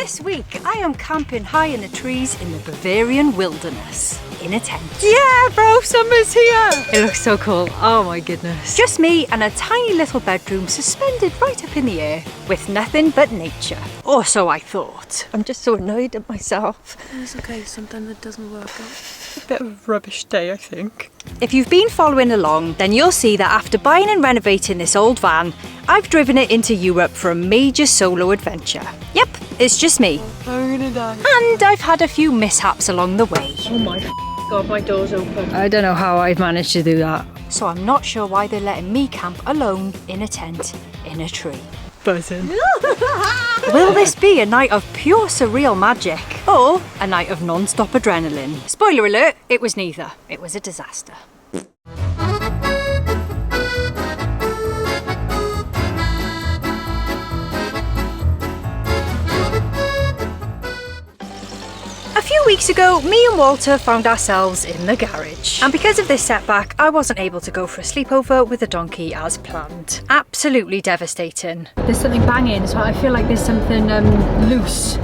This week, I am camping high in the trees in the Bavarian wilderness. In a tent. Yeah, bro, summer's here! It looks so cool. Oh my goodness. Just me and a tiny little bedroom suspended right up in the air with nothing but nature. Or so I thought. I'm just so annoyed at myself. It's okay, sometimes it doesn't work out. A bit of a rubbish day, I think. If you've been following along, then you'll see that after buying and renovating this old van, I've driven it into Europe for a major solo adventure. Yep, it's just me. I'm gonna die. And I've had a few mishaps along the way. Oh my God, my door's open. I don't know how I've managed to do that. So I'm not sure why they're letting me camp alone in a tent in a tree. Buzzing. Will this be a night of pure surreal magic or a night of non-stop adrenaline? Spoiler alert, it was neither. It was a disaster. A few weeks ago, me and Walter found ourselves in the garage. And because of this setback, I wasn't able to go for a sleepover with the donkey as planned. Absolutely devastating. There's something banging, so I feel like there's something loose.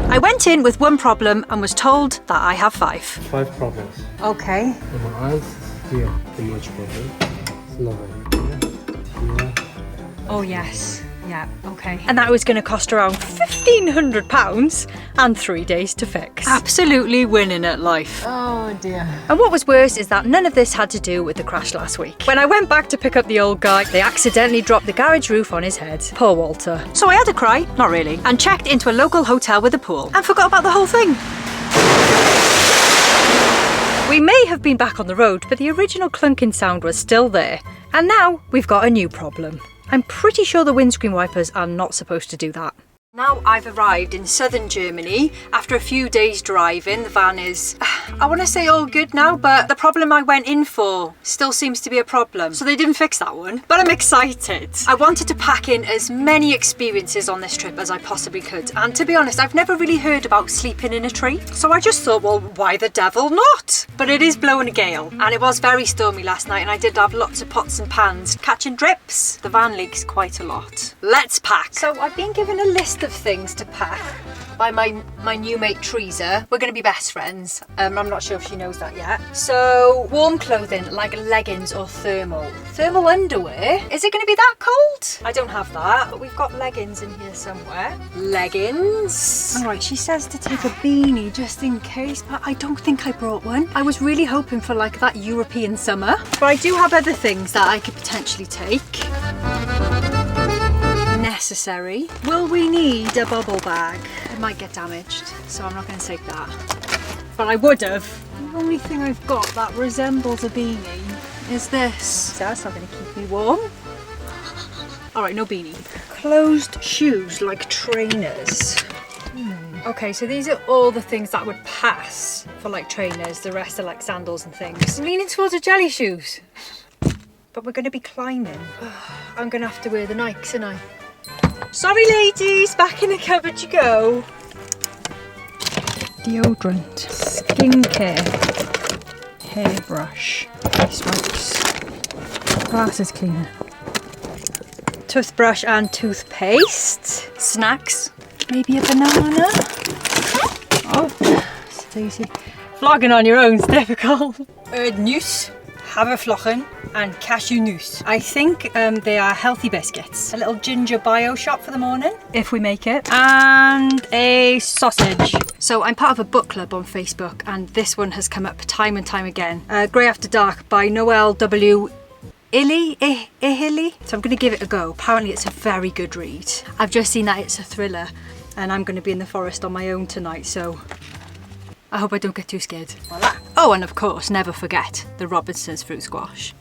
I went in with one problem and was told that I have 5. 5 problems. Okay. Number 1, here, too much problem. Slower. Here. Oh yes. Yeah, okay. And that was going to cost around £1,500 and 3 days to fix. Absolutely winning at life. Oh dear. And what was worse is that none of this had to do with the crash last week. When I went back to pick up the old guy, they accidentally dropped the garage roof on his head. Poor Walter. So I had to cry, not really, and checked into a local hotel with a pool and forgot about the whole thing. We may have been back on the road, but the original clunking sound was still there. And now we've got a new problem. I'm pretty sure the windscreen wipers are not supposed to do that. Now I've arrived in southern Germany. After a few days driving, the van is, I want to say all good now, but the problem I went in for still seems to be a problem. So they didn't fix that one, but I'm excited. I wanted to pack in as many experiences on this trip as I possibly could. And to be honest, I've never really heard about sleeping in a tree. So I just thought, well, why the devil not? But it is blowing a gale and it was very stormy last night and I did have lots of pots and pans catching drips. The van leaks quite a lot. Let's pack. So I've been given a list of things to pack by my new mate Teresa. We're going to be best friends. I'm not sure if she knows that yet. So warm clothing like leggings or thermal underwear. Is it going to be that cold? I don't have that, but we've got leggings in here somewhere. Leggings. All right, she says to take a beanie just in case, but I don't think I brought one. I was really hoping for like that European summer, but I do have other things that I could potentially take. Necessary. Will we need a bubble bag? It might get damaged, so I'm not going to take that. But I would have. The only thing I've got that resembles a beanie is this. So that's not going to keep me warm. Alright, no beanie. Closed shoes like trainers. Okay, so these are all the things that would pass for like trainers. The rest are like sandals and things. I'm leaning towards the jelly shoes. But we're going to be climbing. I'm going to have to wear the Nikes, aren't I? Sorry ladies, back in the cupboard you go. Deodorant, skincare, hairbrush, face wipes, glasses cleaner, toothbrush and toothpaste, snacks, maybe a banana. Oh, Stacey. Vlogging on your own is difficult. Noose, havervloggen and cashew nuts. I think they are healthy biscuits. A little ginger bio shot for the morning, if we make it. And a sausage. So I'm part of a book club on Facebook and this one has come up time and time again. Grey After Dark by Noel W. Ihili. So I'm going to give it a go. Apparently it's a very good read. I've just seen that it's a thriller and I'm going to be in the forest on my own tonight, so I hope I don't get too scared. Voila. Oh, and of course, never forget the Robinson's fruit squash.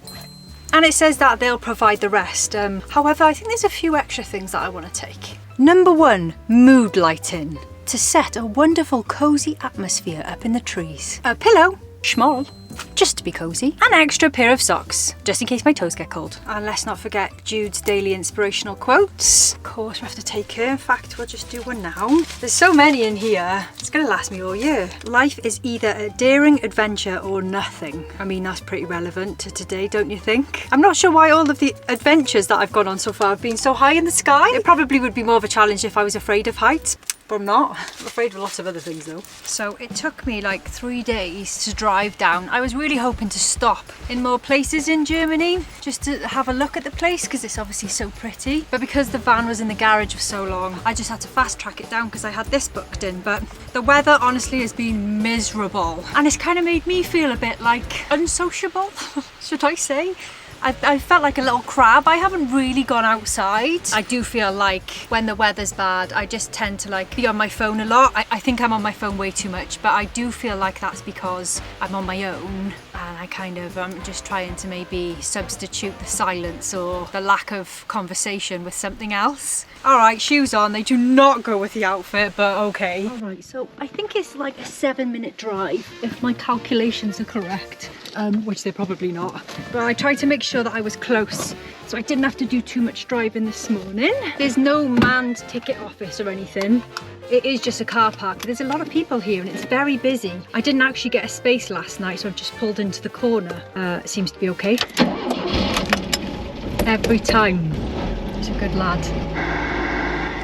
And it says that they'll provide the rest. However, I think there's a few extra things that I want to take. Number 1, mood lighting. To set a wonderful cozy atmosphere up in the trees. A pillow, small, just to be cozy. An extra pair of socks, just in case my toes get cold. And let's not forget Jude's daily inspirational quotes. Of course, we have to take her. In fact, we'll just do one now. There's so many in here. It's gonna last me all year. Life is either a daring adventure or nothing. I mean, that's pretty relevant to today, don't you think? I'm not sure why all of the adventures that I've gone on so far have been so high in the sky. It probably would be more of a challenge if I was afraid of heights. but I'm not. I'm afraid of lots of other things though. So it took me like 3 days to drive down. I was really hoping to stop in more places in Germany just to have a look at the place because it's obviously so pretty. But because the van was in the garage for so long, I just had to fast track it down because I had this booked in. But the weather honestly has been miserable and it's kind of made me feel a bit like unsociable, should I say. I felt like a little crab. I haven't really gone outside. I do feel like when the weather's bad, I just tend to like be on my phone a lot. I think I'm on my phone way too much, but I do feel like that's because I'm on my own and I kind of just trying to maybe substitute the silence or the lack of conversation with something else. All right, shoes on. They do not go with the outfit, but okay. All right, so I think it's like a 7-minute drive if my calculations are correct. Which they're probably not. But I tried to make sure that I was close, so I didn't have to do too much driving this morning. There's no manned ticket office or anything. It is just a car park. There's a lot of people here and it's very busy. I didn't actually get a space last night, so I've just pulled into the corner. It seems to be okay. Every time. He's a good lad.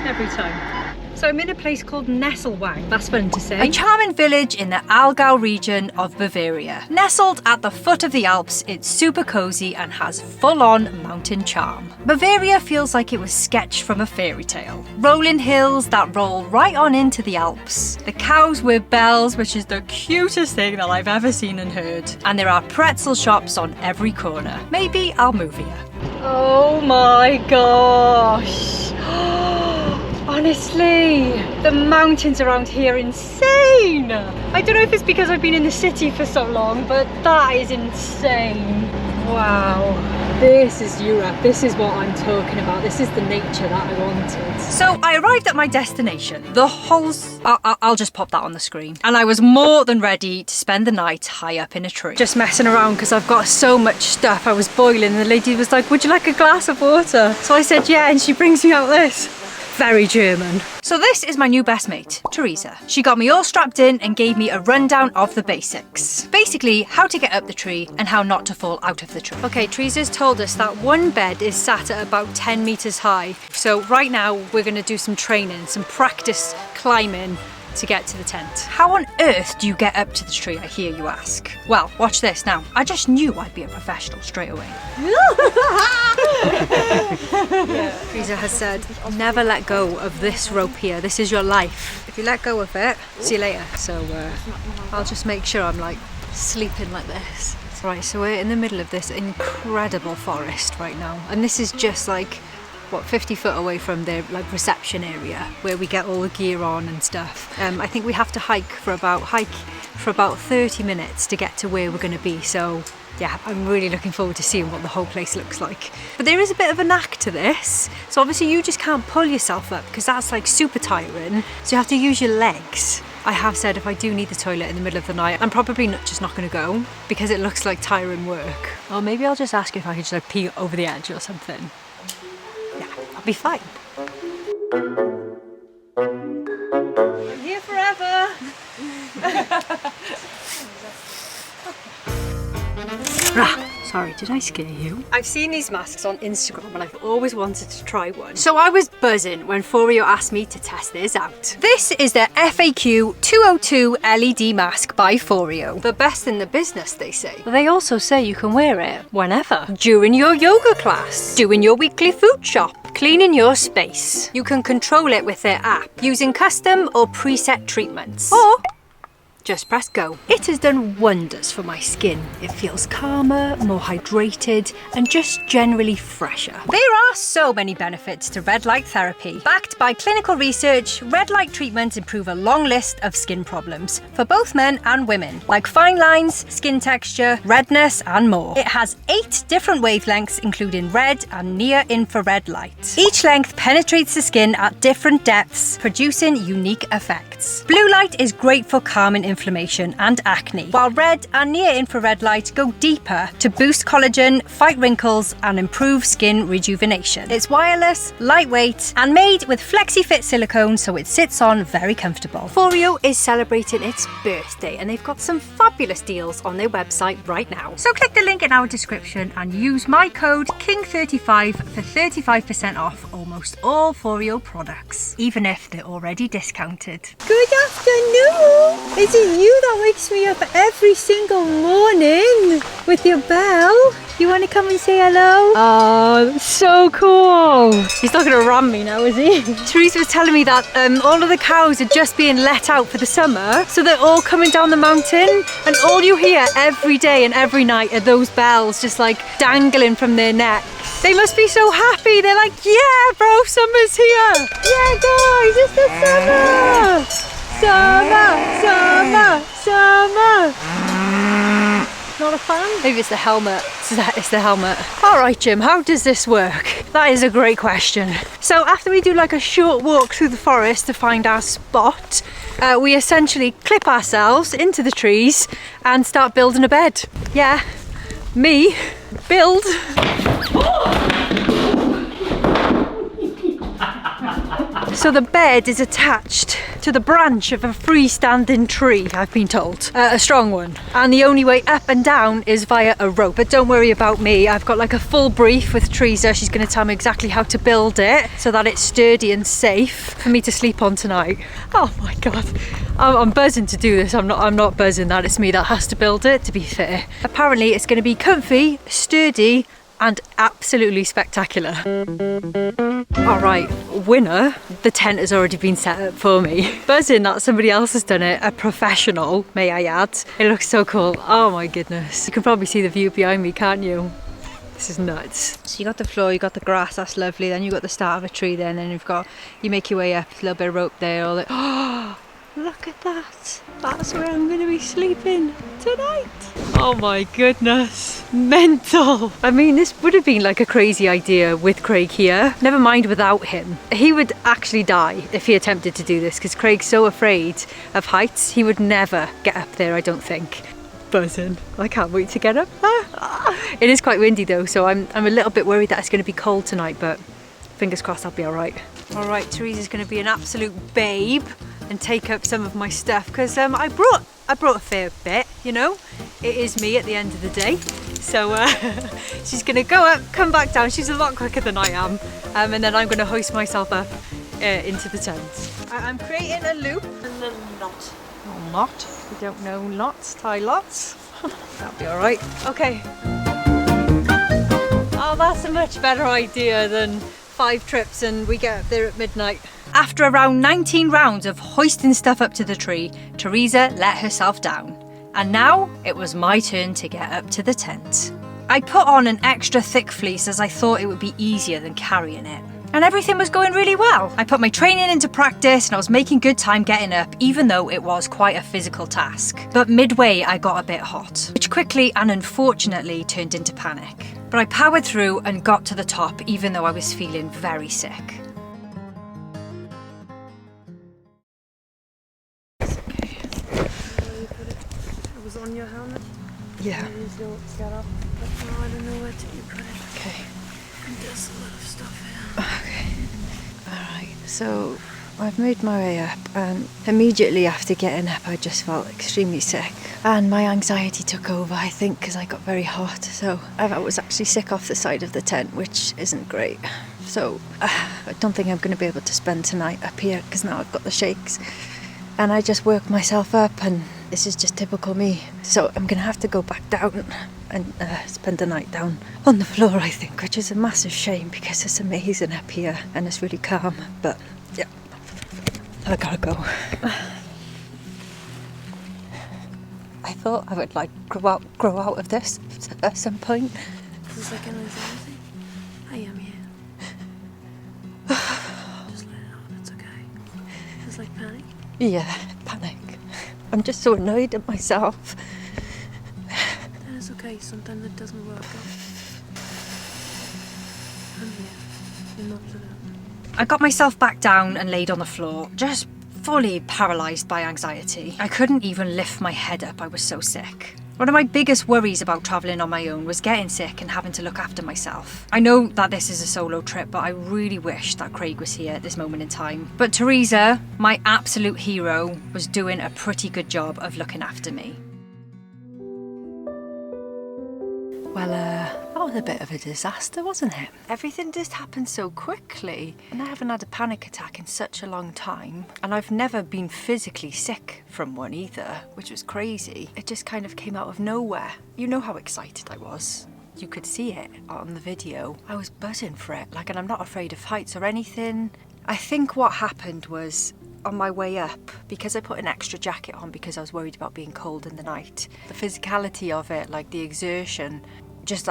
Every time. So I'm in a place called Nesselwang, that's fun to say. A charming village in the Aargau region of Bavaria. Nestled at the foot of the Alps, it's super cozy and has full-on mountain charm. Bavaria feels like it was sketched from a fairy tale. Rolling hills that roll right on into the Alps. The cows with bells, which is the cutest thing that I've ever seen and heard. And there are pretzel shops on every corner. Maybe I'll move here. Oh my gosh. Honestly, the mountains around here are insane. I don't know if it's because I've been in the city for so long, but that is insane. Wow, this is Europe. This is what I'm talking about. This is the nature that I wanted. So I arrived at my destination. The whole... I'll just pop that on the screen. And I was more than ready to spend the night high up in a tree. Just messing around because I've got so much stuff. I was boiling and the lady was like, would you like a glass of water? So I said, yeah, and she brings me out this. Very German. So this is my new best mate, Teresa. She got me all strapped in and gave me a rundown of the basics. Basically, how to get up the tree and how not to fall out of the tree. Okay, Teresa's told us that one bed is sat at about 10 meters high. So right now we're gonna do some training, some practice climbing to get to the tent. How on earth do you get up to the tree, I hear you ask? Well, watch this now. I just knew I'd be a professional straight away. Teresa has said, never let go of this rope here. This is your life. If you let go of it, see you later. So I'll just make sure I'm like sleeping like this. Right, so we're in the middle of this incredible forest right now. And this is just like, what, 50 foot away from the like reception area where we get all the gear on and stuff. I think we have to hike for about 30 minutes to get to where we're going to be. So yeah, I'm really looking forward to seeing what the whole place looks like. But there is a bit of a knack to this. So obviously you just can't pull yourself up because that's like super tiring. So you have to use your legs. I have said if I do need the toilet in the middle of the night, I'm probably just not going to go because it looks like tiring work. Or maybe I'll just ask if I could just like pee over the edge or something. Yeah, I'll be fine. I'm here forever. Sorry, did I scare you? I've seen these masks on Instagram and I've always wanted to try one. So I was buzzing when Foreo asked me to test this out. This is their FAQ 202 LED mask by Foreo. The best in the business, they say. They also say you can wear it whenever. During your yoga class, doing your weekly food shop, cleaning your space. You can control it with their app, using custom or preset treatments. Or just press go. It has done wonders for my skin. It feels calmer, more hydrated, and just generally fresher. There are so many benefits to red light therapy. Backed by clinical research, red light treatments improve a long list of skin problems for both men and women, like fine lines, skin texture, redness, and more. It has 8 different wavelengths, including red and near infrared light. Each length penetrates the skin at different depths, producing unique effects. Blue light is great for calming inflammation and acne, while red and near-infrared light go deeper to boost collagen, fight wrinkles, and improve skin rejuvenation. It's wireless, lightweight, and made with flexi-fit silicone, so it sits on very comfortable. Foreo is celebrating its birthday, and they've got some fabulous deals on their website right now. So click the link in our description and use my code KING35 for 35% off almost all Foreo products, even if they're already discounted. Good afternoon! Is it you that wakes me up every single morning with your bell? You want to come and say hello? Oh, that's so cool. He's not going to ram me now, is he? Teresa was telling me that all of the cows are just being let out for the summer, so they're all coming down the mountain, and all you hear every day and every night are those bells just like dangling from their necks. They must be so happy. They're like, yeah, bro, summer's here. Yeah, guys, it's the summer. Summer, summer, summer. Not a fan? Maybe it's the helmet. It's the helmet. All right, Jim, how does this work? That is a great question. So after we do like a short walk through the forest to find our spot, we essentially clip ourselves into the trees and start building a bed. Yeah, me build. So the bed is attached to the branch of a freestanding tree, I've been told. A strong one. And the only way up and down is via a rope. But don't worry about me, I've got like a full brief with Teresa. She's going to tell me exactly how to build it so that it's sturdy and safe for me to sleep on tonight. Oh my God. I'm buzzing to do this. I'm not buzzing that it's me that has to build it, to be fair. Apparently it's going to be comfy, sturdy, and absolutely spectacular. All right, winner. The tent has already been set up for me. Buzzing that somebody else has done it, a professional, may I add. It looks so cool. Oh my goodness. You can probably see the view behind me, can't you? This is nuts. So you got the floor, you got the grass, that's lovely. Then you got the start of a tree there, and then you make your way up, a little bit of rope there. All that. Oh, look at that. That's where I'm going to be sleeping tonight. Oh my goodness. Mental. I mean, this would have been like a crazy idea with Craig here. Never mind without him. He would actually die if he attempted to do this because Craig's so afraid of heights. He would never get up there, I don't think. Buzzing. I can't wait to get up there. It is quite windy though, so I'm a little bit worried that it's going to be cold tonight, but fingers crossed I'll be all right. All right, Teresa's going to be an absolute babe and take up some of my stuff because I brought a fair bit, you know. It is me at the end of the day. So she's going to go up, come back down. She's a lot quicker than I am. And then I'm going to hoist myself up into the tent. I'm creating a loop and a knot. Oh, knot? You don't know knots, tie lots. That'll be all right. Okay. Oh, that's a much better idea than 5 trips and we get up there at midnight. After around 19 rounds of hoisting stuff up to the tree, Teresa let herself down. And now it was my turn to get up to the tent. I put on an extra thick fleece as I thought it would be easier than carrying it. And everything was going really well. I put my training into practice and I was making good time getting up, even though it was quite a physical task. But midway I got a bit hot, which quickly and unfortunately turned into panic. But I powered through and got to the top, even though I was feeling very sick. It was on your helmet? Yeah. Use your setup. But now I don't know where to put it. Okay. And there's a lot of stuff here. Okay. Alright, so I've made my way up and immediately after getting up I just felt extremely sick. And my anxiety took over, I think, because I got very hot. So I was actually sick off the side of the tent, which isn't great. So I don't think I'm going to be able to spend tonight up here because now I've got the shakes. And I just worked myself up and this is just typical me. So I'm going to have to go back down and spend the night down on the floor, I think, which is a massive shame because it's amazing up here and it's really calm. But yeah, I gotta go. I thought I would like grow out of this at some point. Is this like an anxiety? I am here. Just let it out, it's okay. It's like panic? Yeah, panic. I'm just so annoyed at myself. That is okay, sometimes it doesn't work out. I'm here. You're not alone. I got myself back down and laid on the floor, just fully paralysed by anxiety. I couldn't even lift my head up, I was so sick. One of my biggest worries about travelling on my own was getting sick and having to look after myself. I know that this is a solo trip, but I really wish that Craig was here at this moment in time. But Teresa, my absolute hero, was doing a pretty good job of looking after me. Well, that was a bit of a disaster, wasn't it? Everything just happened so quickly, and I haven't had a panic attack in such a long time, and I've never been physically sick from one either, which was crazy. It just kind of came out of nowhere. You know how excited I was. You could see it on the video. I was buzzing for it, and I'm not afraid of heights or anything. I think what happened was, on my way up, because I put an extra jacket on because I was worried about being cold in the night, the physicality of it, the exertion, just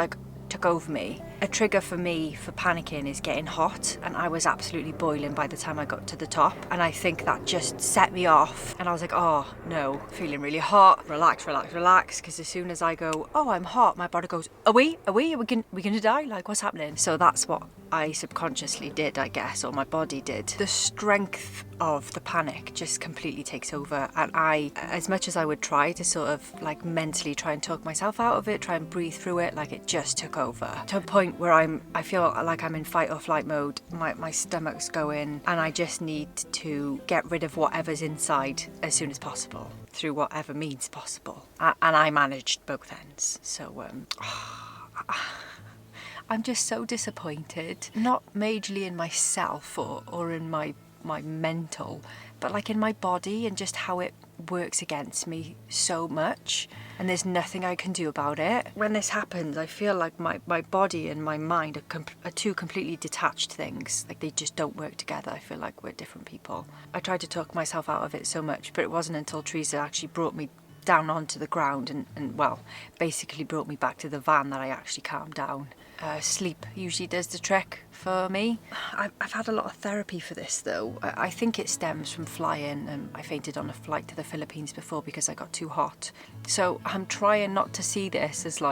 took over me. A trigger for me for panicking is getting hot, and I was absolutely boiling by the time I got to the top, and I think that just set me off, and I was like, oh no, feeling really hot, relax, because as soon as I go, oh, I'm hot, my body goes, are we gonna die? What's happening? So that's what I subconsciously did, I guess, or my body did. The strength of the panic just completely takes over, and I, as much as I would try to sort of mentally try and talk myself out of it, try and breathe through it, it just took over to a point where I feel like I'm in fight or flight mode. My stomach's going, and I just need to get rid of whatever's inside as soon as possible, through whatever means possible. And I managed both ends. So I'm just so disappointed, not majorly in myself or in my mental, but in my body, and just how it works against me so much, and there's nothing I can do about it. When this happens, I feel like my body and my mind are two completely detached things. They just don't work together. I feel like we're different people. I tried to talk myself out of it so much, but it wasn't until Teresa actually brought me down onto the ground and basically brought me back to the van that I actually calmed down. Sleep usually does the trick for me. I've had a lot of therapy for this though. I think it stems from flying, and I fainted on a flight to the Philippines before because I got too hot. So I'm trying not to see this as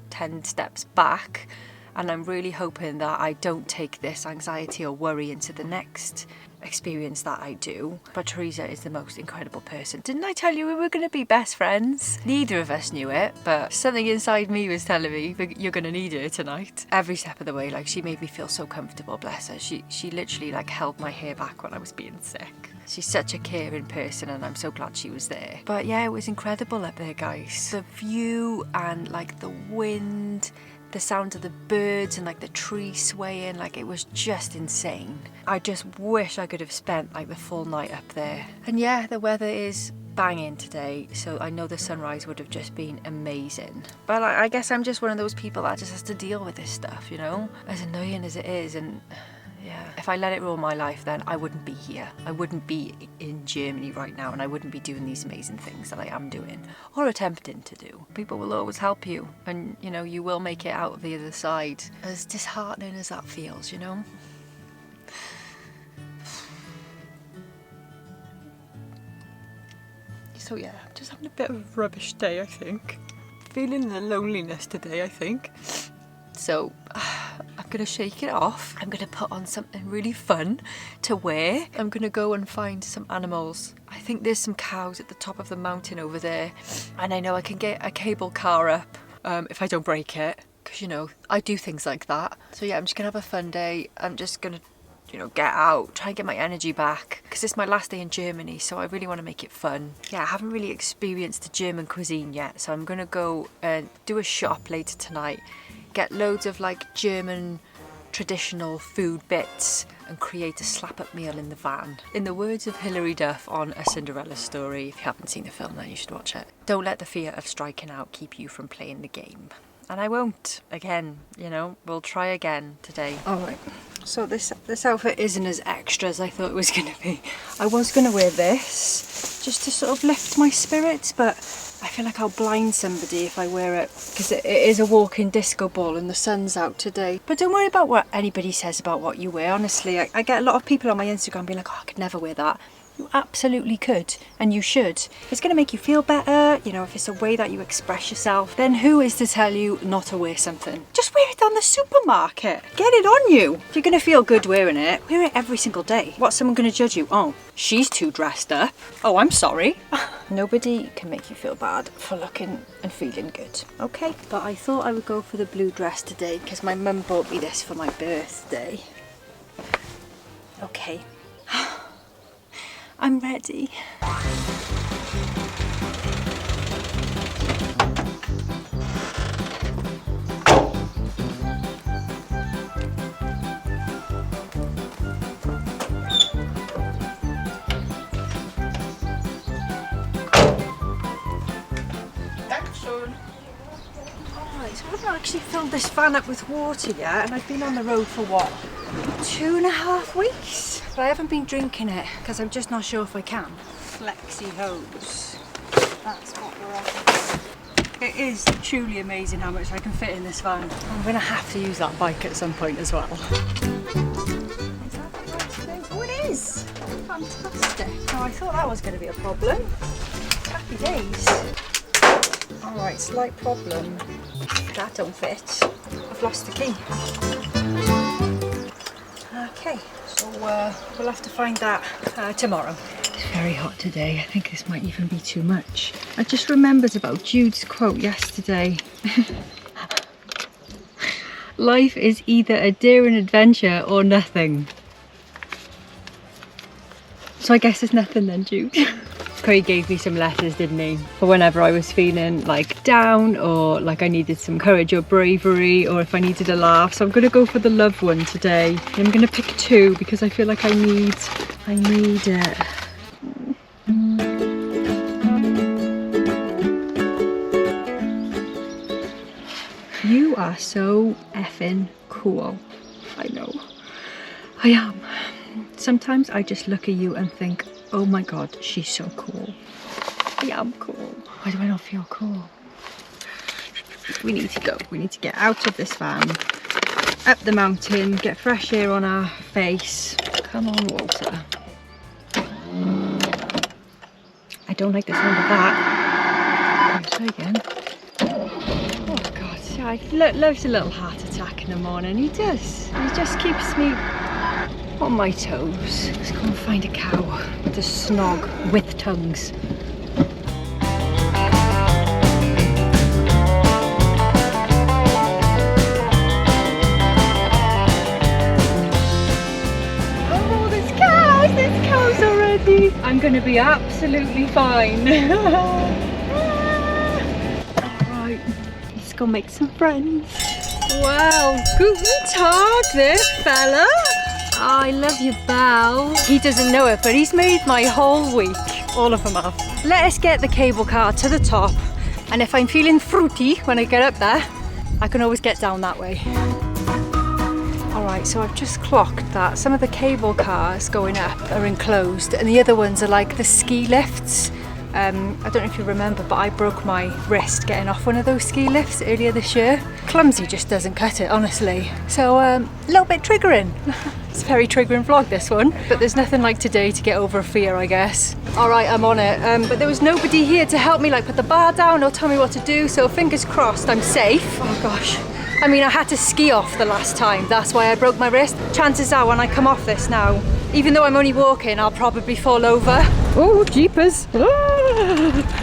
10 steps back, and I'm really hoping that I don't take this anxiety or worry into the next experience that I do. But Teresa is the most incredible person. Didn't I tell you we were going to be best friends? Neither of us knew it, but something inside me was telling me, you're going to need her tonight. Every step of the way, she made me feel so comfortable, bless her. She literally held my hair back when I was being sick. She's such a caring person, and I'm so glad she was there. But yeah, it was incredible up there, guys. The view and the wind, the sound of the birds and the tree swaying, it was just insane. I just wish I could have spent the full night up there. And yeah, the weather is banging today, so I know the sunrise would have just been amazing. But I guess I'm just one of those people that just has to deal with this stuff, as annoying as it is. And yeah, if I let it rule my life, then I wouldn't be here. I wouldn't be in Germany right now, and I wouldn't be doing these amazing things that I am doing or attempting to do. People will always help you, and you will make it out of the other side. As disheartening as that feels, So yeah, I'm just having a bit of a rubbish day, I think. Feeling the loneliness today, I think. So I'm going to shake it off. I'm going to put on something really fun to wear. I'm going to go and find some animals. I think there's some cows at the top of the mountain over there. And I know I can get a cable car up if I don't break it. Because, I do things like that. So yeah, I'm just going to have a fun day. I'm just going to get out, try and get my energy back, because it's my last day in Germany, so I really want to make it fun. Yeah, I haven't really experienced the German cuisine yet, so I'm gonna go and do a shop later tonight, get loads of German traditional food bits and create a slap-up meal in the van. In the words of Hilary Duff on A Cinderella Story, if you haven't seen the film then you should watch it. Don't let the fear of striking out keep you from playing the game. And I won't. Again, we'll try again today. Alright, so this outfit isn't as extra as I thought it was going to be. I was going to wear this just to sort of lift my spirits, but I feel like I'll blind somebody if I wear it, because it is a walking disco ball and the sun's out today. But don't worry about what anybody says about what you wear, honestly. I get a lot of people on my Instagram being like, oh, I could never wear that. You absolutely could, and you should. It's going to make you feel better, you know, if it's a way that you express yourself, then who is to tell you not to wear something? Just wear it down the supermarket. Get it on you. If you're going to feel good wearing it, wear it every single day. What's someone going to judge you? Oh, she's too dressed up. Oh, I'm sorry. Nobody can make you feel bad for looking and feeling good, okay? But I thought I would go for the blue dress today because my mum bought me this for my birthday. Okay. I'm ready. Alright, so I haven't actually filled this van up with water yet, and I've been on the road for what? 2.5 weeks? But I haven't been drinking it because I'm just not sure if I can. Flexi hose. That's what we're on. It is truly amazing how much I can fit in this van. I'm going to have to use that bike at some point as well. Is that the right thing? Oh, it is! Fantastic. Now, I thought that was going to be a problem. Happy days. Alright, slight problem. That don't fit. I've lost the key. Okay, so we'll have to find that tomorrow. It's very hot today. I think this might even be too much. I just remembered about Jude's quote yesterday. Life is either a daring adventure or nothing. So I guess it's nothing then, Jude. Craig gave me some letters, didn't he? For whenever I was feeling like down or like I needed some courage or bravery or if I needed a laugh. So I'm going to go for the love one today. I'm going to pick 2 because I feel like I need it. You are so effing cool. I know. I am. Sometimes I just look at you and think, oh my god, she's so cool. I am cool. Why do I not feel cool? We need to go. We need to get out of this van, up the mountain, get fresh air on our face. Come on, water. I don't like the sound of that. Try again. Oh god, yeah, he loves a little heart attack in the morning. He does. He just keeps me on my toes. Let's go and find a cow with a snog with tongues. Oh, there's cows already. I'm gonna be absolutely fine. Alright, let's go make some friends. Wow, guten Tag there, fella. Oh, I love your bell. He doesn't know it, but he's made my whole week. All of them have. Let us get the cable car to the top, and if I'm feeling fruity when I get up there, I can always get down that way. Alright, so I've just clocked that some of the cable cars going up are enclosed, and the other ones are like the ski lifts. I don't know if you remember, but I broke my wrist getting off one of those ski lifts earlier this year. Clumsy just doesn't cut it, honestly. So a little bit triggering. It's a very triggering vlog, this one. But there's nothing like today to get over a fear, I guess. Alright, I'm on it. But there was nobody here to help me like put the bar down or tell me what to do, so fingers crossed I'm safe. Oh gosh. I mean, I had to ski off the last time. That's why I broke my wrist. Chances are when I come off this now, even though I'm only walking, I'll probably fall over. Oh, jeepers.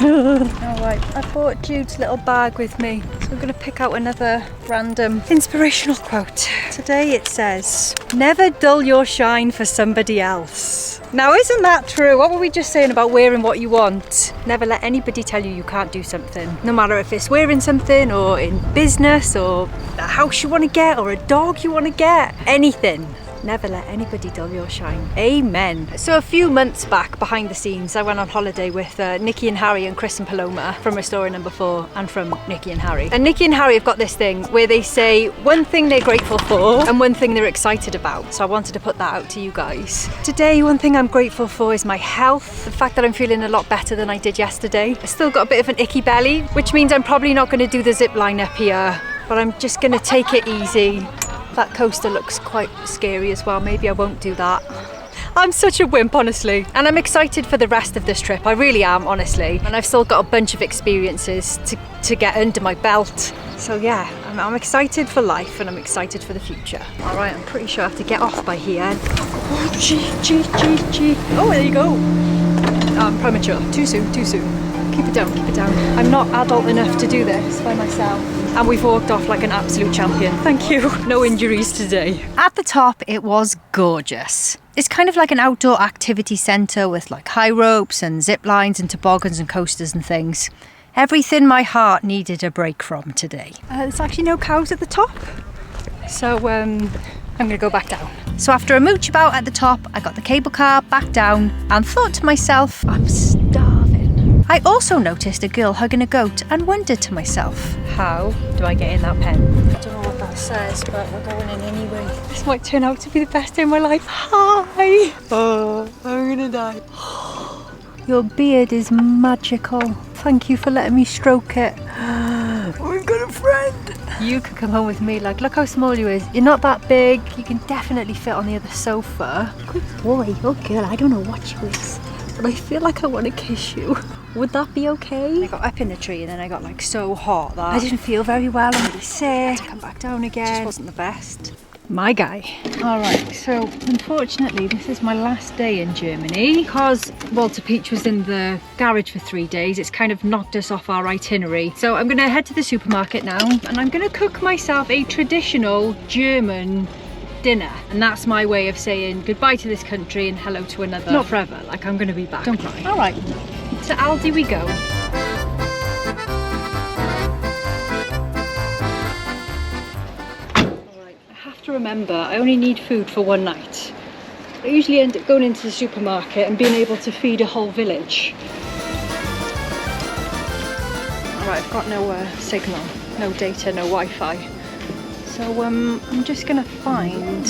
Alright, I brought Jude's little bag with me. So I'm going to pick out another random inspirational quote. Today it says, never dull your shine for somebody else. Now, isn't that true? What were we just saying about wearing what you want? Never let anybody tell you you can't do something. No matter if it's wearing something or in business or a house you want to get or a dog you want to get. Anything. Never let anybody dull your shine. Amen. So a few months back, behind the scenes, I went on holiday with Nikki and Harry and Chris and Paloma from Restoring Number 4 and from Nikki and Harry. And Nikki and Harry have got this thing where they say one thing they're grateful for and one thing they're excited about. So I wanted to put that out to you guys. Today, one thing I'm grateful for is my health. The fact that I'm feeling a lot better than I did yesterday. I still got a bit of an icky belly, which means I'm probably not going to do the zip line up here, but I'm just going to take it easy. That coaster looks quite scary as well. Maybe I won't do that. I'm such a wimp, honestly. And I'm excited for the rest of this trip. I really am, honestly. And I've still got a bunch of experiences to get under my belt. So yeah, I'm excited for life and I'm excited for the future. All right, I'm pretty sure I have to get off by here. Oh, gee. Oh, there you go. Premature. Too soon. Keep it down. I'm not adult enough to do this by myself. And we've walked off like an absolute champion. Thank you. No injuries today. At the top, it was gorgeous. It's kind of like an outdoor activity centre with like high ropes and zip lines and toboggans and coasters and things. Everything my heart needed a break from today. There's actually no cows at the top. So I'm going to go back down. So after a mooch about at the top, I got the cable car back down and thought to myself, I'm starving. I also noticed a girl hugging a goat and wondered to myself, how do I get in that pen? I don't know what that says, but we're going in anyway. This might turn out to be the best day of my life. Hi! Oh, I'm gonna die. Your beard is magical. Thank you for letting me stroke it. We've got a friend. You could come home with me. Like, look how small you is. You're not that big. You can definitely fit on the other sofa. Good boy. Oh, girl, I don't know what you is, but I feel like I want to kiss you. Would that be okay? I got up in the tree and then I got like so hot that I didn't feel very well. I'm really sick. I had to come back down again. It just wasn't the best. My guy. All right, so unfortunately this is my last day in Germany because Walter Peach was in the garage for 3 days. It's kind of knocked us off our itinerary. So I'm gonna head to the supermarket now and I'm gonna cook myself a traditional German dinner. And that's my way of saying goodbye to this country and hello to another. Not forever, like I'm gonna be back. Don't cry. All right, to Aldi we go. Remember, I only need food for one night. I usually end up going into the supermarket and being able to feed a whole village. Alright, I've got no signal, no data, no Wi-Fi. So I'm just gonna find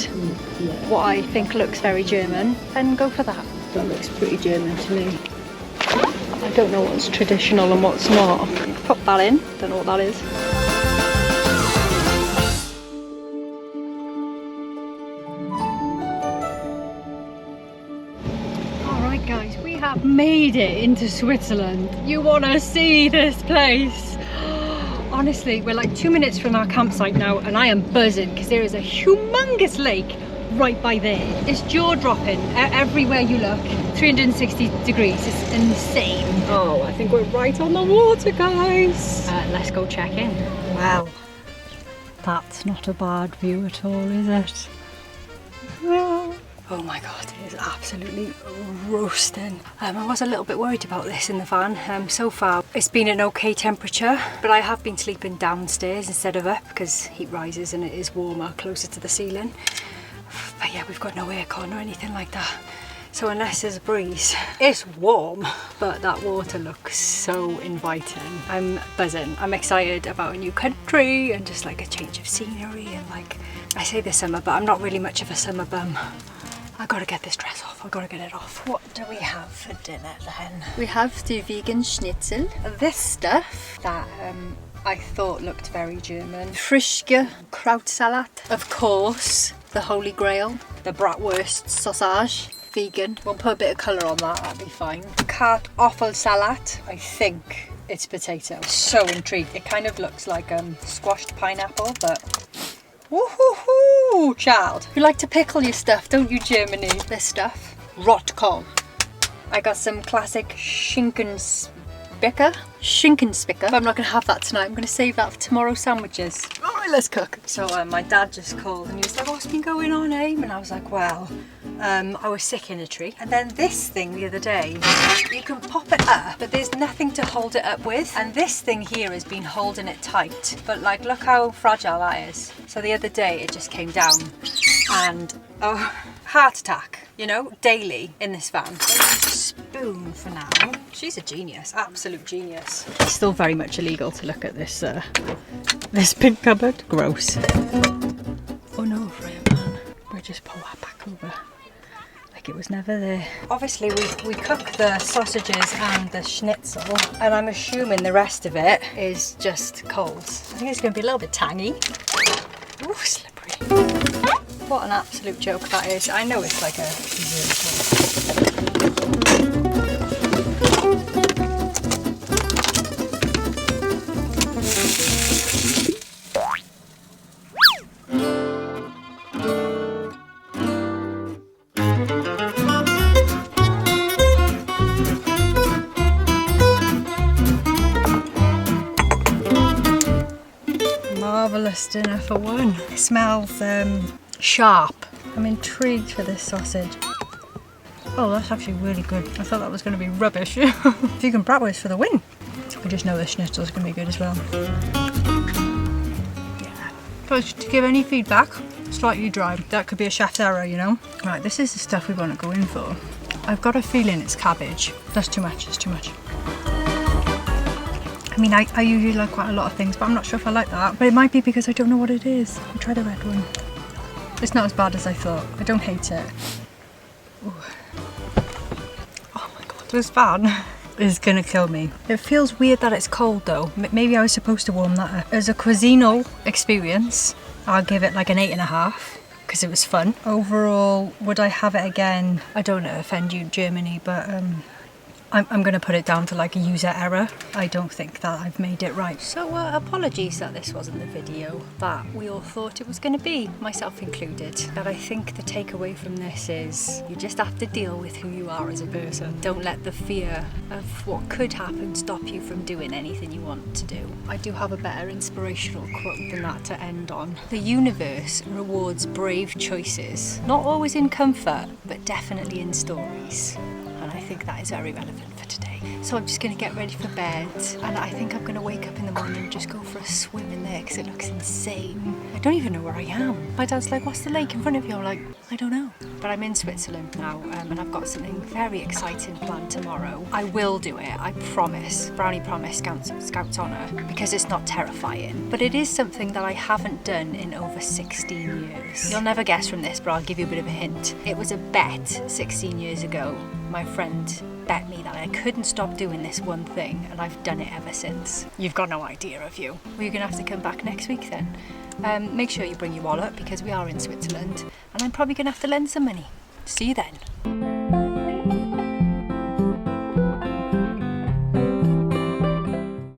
what I think looks very German and go for that. That looks pretty German to me. I don't know what's traditional and what's not. Pop that in, don't know what that is. Guys, we have made it into Switzerland. You want to see this place? Honestly, we're like 2 minutes from our campsite now and I am buzzing because there is a humongous lake right by there. It's jaw-dropping everywhere you look. 360 degrees, it's insane. Oh, I think we're right on the water, guys. Let's go check in. Wow, that's not a bad view at all, is it? Oh my god, it is absolutely roasting. I was a little bit worried about this in the van. So far it's been an okay temperature, but I have been sleeping downstairs instead of up because heat rises and it is warmer closer to the ceiling. But yeah, we've got no aircon or anything like that. So unless there's a breeze, it's warm, but that water looks so inviting. I'm buzzing. I'm excited about a new country and just like a change of scenery and like, I say this summer, but I'm not really much of a summer bum. I gotta get this dress off, I gotta get it off. What do we have for dinner then? We have the vegan schnitzel. This stuff that I thought looked very German. Frischke Krautsalat. Of course, the holy grail, the bratwurst sausage. Vegan. We'll put a bit of colour on that, that'll be fine. Kartoffelsalat. I think it's potato. So intrigued. It kind of looks like squashed pineapple, but woohoo, child. You like to pickle your stuff, don't you, Germany? This stuff. Rotkohl. I got some classic Schinkenspicker. But I'm not going to have that tonight. I'm going to save that for tomorrow's sandwiches. Alright, let's cook. So my dad just called and he was like, what's been going on, Aim? And I was like, well, I was sick in a tree. And then this thing the other day, you can pop it up, but there's nothing to hold it up with. And this thing here has been holding it tight. But like, look how fragile that is. So the other day it just came down and, oh, heart attack. You know, daily in this van. Spoon for now. She's a genius, absolute genius. It's still very much illegal to look at this this pink cupboard. Gross. Oh no, Freya man. We'll just pull that back over like it was never there. Obviously we cook the sausages and the schnitzel and I'm assuming the rest of it is just cold. I think it's going to be a little bit tangy. Ooh, slippery. What an absolute joke that is. I know it's like a marvellous dinner for one. It smells sharp. I'm intrigued for this sausage. Oh, that's actually really good. I thought that was going to be rubbish. Vegan bratwurst for the win. I just know the schnitzel's going to be good as well. Yeah. But to give any feedback, slightly dry. That could be a chef's error, you know. Right, this is the stuff we want to go in for. I've got a feeling it's cabbage. That's too much, it's too much. I mean, I usually like quite a lot of things, but I'm not sure if I like that. But it might be because I don't know what it is. I'll try the red one. It's not as bad as I thought. I don't hate it. Ooh. Oh my god, this fan is gonna kill me. It feels weird that it's cold though. Maybe I was supposed to warm that up. As a cuisinal experience, I'll give it like an 8.5 because it was fun. Overall, would I have it again? I don't want to offend you, Germany, but I'm going to put it down to like a user error. I don't think that I've made it right. So apologies that this wasn't the video that we all thought it was going to be, myself included. But I think the takeaway from this is you just have to deal with who you are as a person. Don't let the fear of what could happen stop you from doing anything you want to do. I do have a better inspirational quote than that to end on. The universe rewards brave choices, not always in comfort, but definitely in stories. And I think that is very relevant for today. So I'm just going to get ready for bed, and I think I'm going to wake up in the morning and just go for a swim in there because it looks insane. I don't even know where I am. My dad's like, what's the lake in front of you? I'm like, I don't know. But I'm in Switzerland now, and I've got something very exciting planned tomorrow. I will do it, I promise. Brownie promise, Scout's honour, because it's not terrifying. But it is something that I haven't done in over 16 years. You'll never guess from this, but I'll give you a bit of a hint. It was a bet 16 years ago. My friend bet me that I couldn't stop doing this one thing, and I've done it ever since. You've got no idea, have you? Well, you're going to have to come back next week then. Make sure you bring your wallet because we are in Switzerland, and I'm probably going to have to lend some money. See you then.